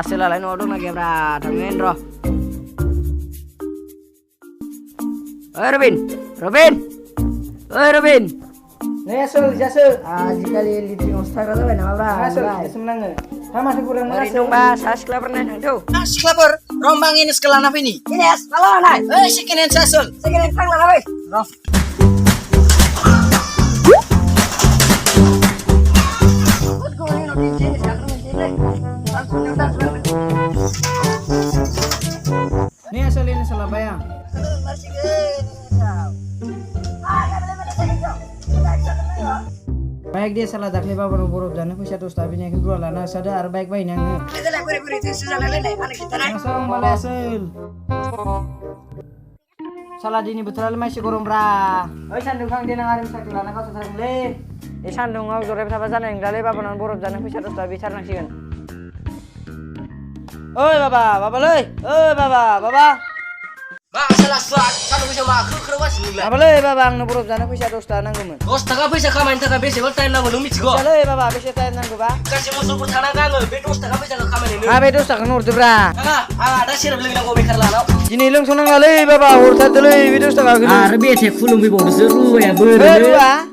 Sila lain odong lagi bra, tangin roh. Robin, Robin, Robin. Nih Jasul. Jika lihat di Instagram tuh nama bra. Jasul, semenang. Masih kurang mana? Merindung bas, sekolah pernah tuh. Sekolah per, rombang ini sekolah apa ini? Ini sekolah mana? Sikinin Jasul. Sekian tanggal apa? Roh. Nih asal ini salah bayang. Baik dia salah dakle bawa buruk dan aku satu tapi yang kedua lah nah sadar baik-baik yang langsung balasil salah dini betul masih kurang bra oi sandung kang dia nangarim sakit lah kau sering le Sandung ngau jore apa sana yang dalai bapak non buruk dan aku satu tapi cara nasikan. oi baba le oi baba Salah satu bisa makan keruas nilai. apa le baba ang buruk dan aku satu nang gumen Kos taka bisa kamain taka bisa bertain nang lumit go. le baba bisa tahan nang ba Kasih musuh pertana kang betos taka bisa kamain ini. abe dos tak nur bra Ada sirap lagi nang go bekar lah. jini lung sunang le baba urta le video tak aku Arbi cek fulung bi bodo seru ya berdua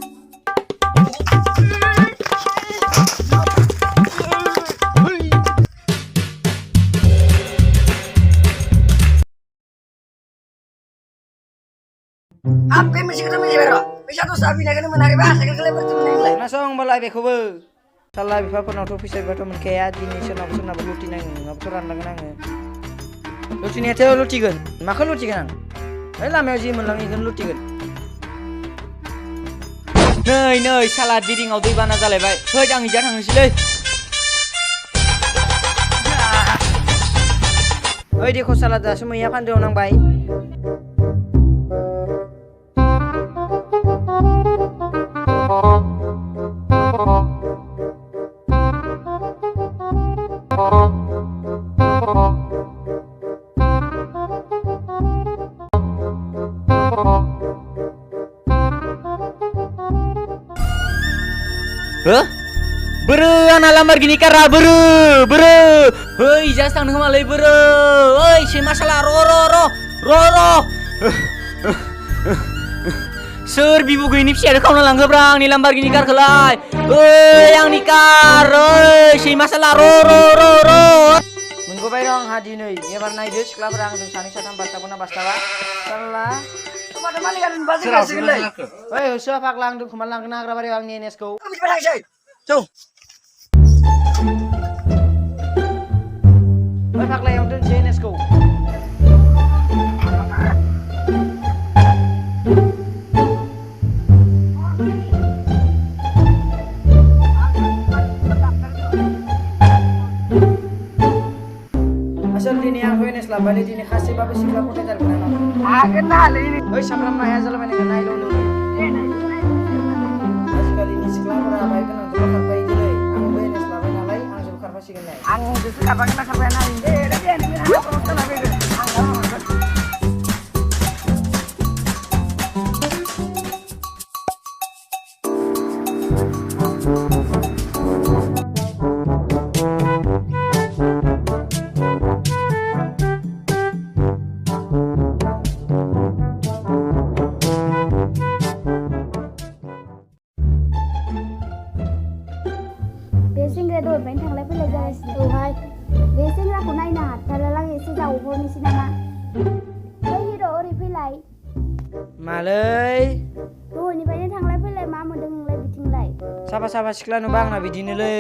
Apa masih ketemu di bero? Bisa tuh sabi nak menari bahasa kali bertemu nilai. nasong balai bekobe salah bifa pernah tuh bisa betul menkaya di sana sana beruti nang ngapturan nang luti ni teh luti kan makan luti kan lah mau ji melang ikan luti kan nei salah diri ngau dui bana jalai bai hoi ang ija thang sile hoi dekho salah da semua kan do nang bai Bere anak lamar gini kara bere hei jangan tang malai bere hei si masalah ro Sir bibu gue ini siapa kau nalang gebrang ni lambar gini kar kelai hei yang nikar hei si masalah ro Mengko bae dong hadi nih ya warna hijau sekolah berang dan sani satang basta puna basta ba salah Ada mali kan bahasa kasih nilai. hei usah pak lang duk kemalang kena agrabari wang ni nesko Kamu cepat lagi. Tuh. hei pak lang dun je nesko asal dini aku ini selama ini dini kasih bapak sih kamu kejar kenapa Kenal ini. oi samram na ya jalan ini kenai lo nih kali ini sekolah berapa itu nanti bakal bayi jadi aku ini selama ini lagi aku bakal pasti kenai Ang justru apa kena sampai nari. Tapi yang ini aku betul lagi. Besing redo main thang level guys. Oh hai. Besing ra kunai na tala lang isi jau ho ni sinama. Hey hero ori pilai. malai Tuh ni banyak thang level ma mo deng le biting lai. sapa sekolah nu bang na bidini le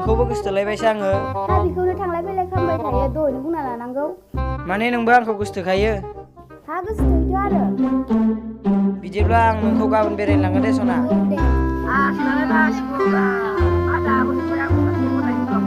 kau bagus tuh lebih sange Ha bi ko thang level kham bai thaya do ni buna la nanggo. mana nung bang kau gustu kaya Ha gus tu itu ada. biji bang nung kau gaun beren lang deh sona Deh. Salah sekolah. Ada aku yang masih mulai itu.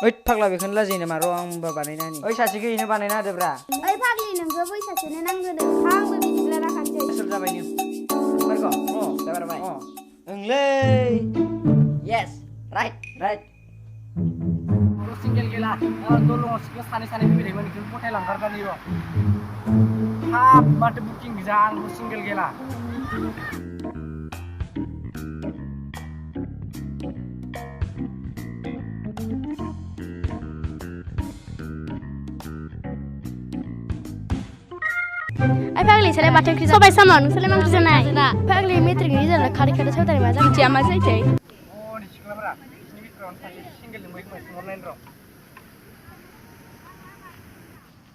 oi pakla bekan lah jadi maro ang babanai nani oi sasi ke ini banai nade bra Ai pagli nanggo bai sa sene nanggo de. Ha bai biting la kan jai. asal jabai ni merko oh sabar bai oh engle Yes, right. right Terus tinggal gila. दलंआव सिख्ला सानै फैबाय थायोमोन बेखौनो फथायलांगारबाय र' हाब माथो booking गोजा आंबो सिंगेल गेला Ai Pagli se le batte in crisi. Sobai sama nu se le mang crisi nai. Pagli metri ni jala khari khari sa tari maza ci ama sai tai. Oh di सिख्लाफोरा बिसोरनि बिथोरावनो सासे single लिंबाय खोमा सोंहरनायनि र'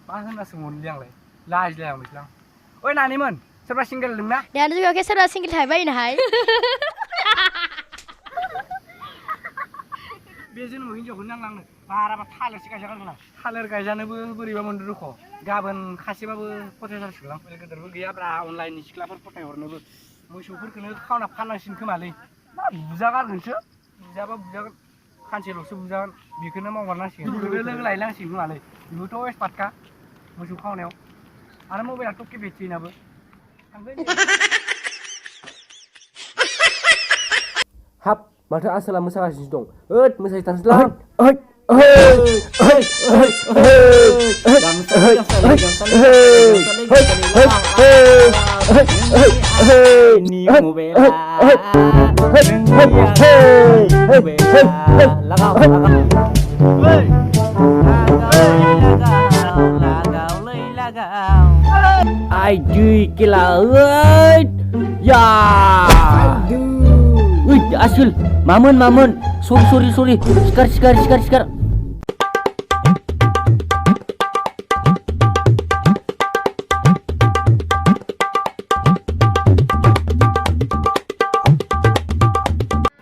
मा होनना सोंहरनोलै आंलाय लाजिलाय आं बिसोरनाव ओइ नानिमोन सोरबा सिंगेल लिंना Dan juga ke sera single thai bai nai. बे जोनोमाव हिनजावखौनो नांलांनो बाराबा थालिरसो गायजागोन ना थालिर गायजानोबो बोरैबा मोनदो रख' गाबोन खासेबाबो फथायथारसिगोन आं गिदिरबो गैयाब्रा अनलाइननि सिख्लाफोर फथायहरनोबो मोसौफोरखौनो खावना फाननांसिगोन खोमालै मा बुजागारगोनसो बुजाबा बुजागोन खानसेल'सो बुजागोन बेखौनो मावगारनांसिगोन लोगो लायलांसिगोन खोमालै बेबोथ' एक्सपार्टखा मोसौ खावनायाव आरो मबाइला टक्के बेट्रिनाबो थांगोन हाब माथो आसोला मोसागासिनो दं ओद मोसाहैथारसैलां Aduh, gila, ya. Wih, asul, mamun, sorry, sekar.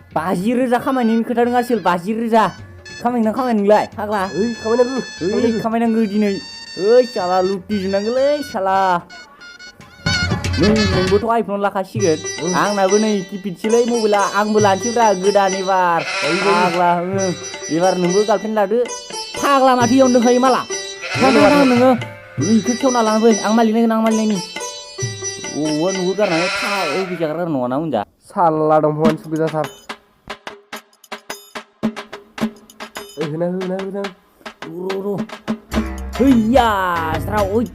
Baji roza खामानिनि खोथा दं आसोल 50 रोजा खामायनां नोंलाय फाग्ला खामायनांगौ दिनै ओइ साला लुटि जोबनांगौलै साला नोंबोथ' आइफन लाखासिगोन आंनाबो नै किपिडसोलै मबाइला आंबो लानोसैब्रा गोदान एबार फाग्ला एबार नोंबो गार्लफ्रेन्ड लादो फाग्ला माथो इयावनो दंखायो माला थां नोङो इखौ खेवना लाना फै आं मालिनायनि अबावबा नुहुर गारनानै ओइ फैसाग्रा नङाना उनजा साला दंफाङानो सुगोजाथार होना र' हैया स्राव ओइ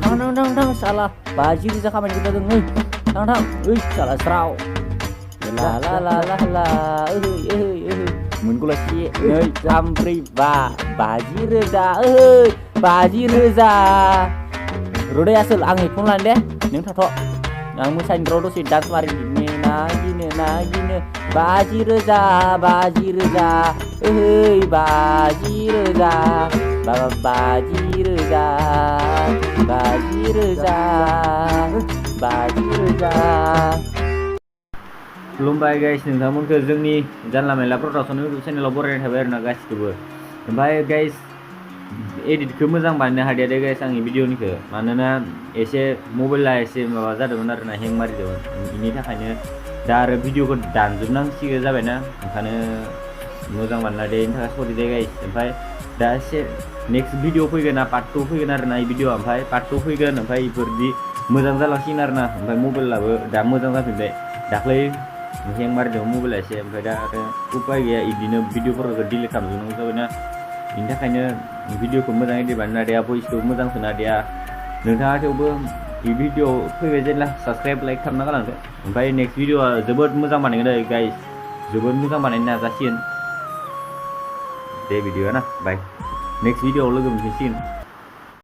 थां साला 50 रोजा खामानि खोथा दं थां ओइ साला स्राव ला मोनगौलासि 2 3 4 5 50 रोजा 50 रोजा रदै आसोल आं हेडफन लानो दे नों थाथ' आं मोसानि र' दसे डान्स मारिनो नागिनो 50 रोजा 50 रोजा 50 रोजा बाबा 50 रोजा 50 रोजा 50 रोजा खुलुमबाय गाइस नोंथांमोनखौ जोंनि जानला मेनला प्रडाक्सन इउटुब चेनेलाव बरायनाय थाबाय आरोना गासिखौबो ओमफ्राय गाइस एडिटखौ मोजां बानायनो हादिया दे गाइस आंनि भिडिअनिखौ मानोना एसे मबाइला एसे माबा जादोंमोन आरोना हें मारिदोंमोन बेनि थाखायनो दा आरो भिडिअखौ दानजोबनांसिगौ जाबायना ओंखायनो मोजां बानायना दे बेनि थाखाय सरि दे गाइस ओमफ्राय दा एसे नेक्स्ट भिडिअ फैगोन ना पार्ट 2 फैगोन आरोना ई भिडिअ ओमफ्राय पार्ट 2 फैगोन ओमफ्राय इफोरदि मोजां जालांसिगोन आरोना ओमफ्राय मबाइलाबो दा मोजां जाफिनबाय दाख्लै हें मारिदोंमोन मबाइला एसे ओमफ्राय दा आरो उपाय गैया बिदिनो भिडिअफोरखौ डिलिट खालामजोबनांगौ जाबायना बेनि थाखायनो भिडिअखौ मोजां एडिट बानायना देया भइसखौ मोजां सोना देया नोंथाङा थेवबो बे भिडिअ फैबाय जेब्ला साबस्क्राइब लाइक खालामना गालांदो ओमफ्राय नेक्स्ट भिडिअआ जोबोद मोजां बानायगोन गाइस जोबोद मोजां बानायनो नाजासिगोन दे भिडिअआ ना बाय नेक्स्ट भिडिअआव लोगो मोनफिनसिगोन